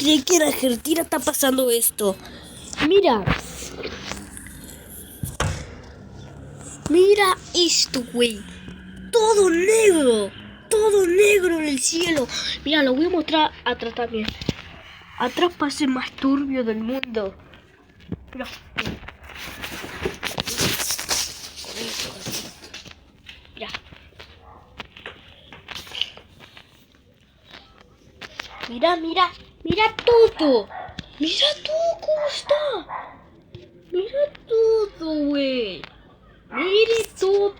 creí que en Argentina está pasando esto. Mira. Mira esto, güey. Todo negro. Todo negro en el cielo. Mira, lo voy a mostrar atrás también. Atrás pasa el más turbio del mundo. Mira. Mira. Mira, mira. Mira todo. Mira todo cómo está. Mira todo, güey. Mire todo.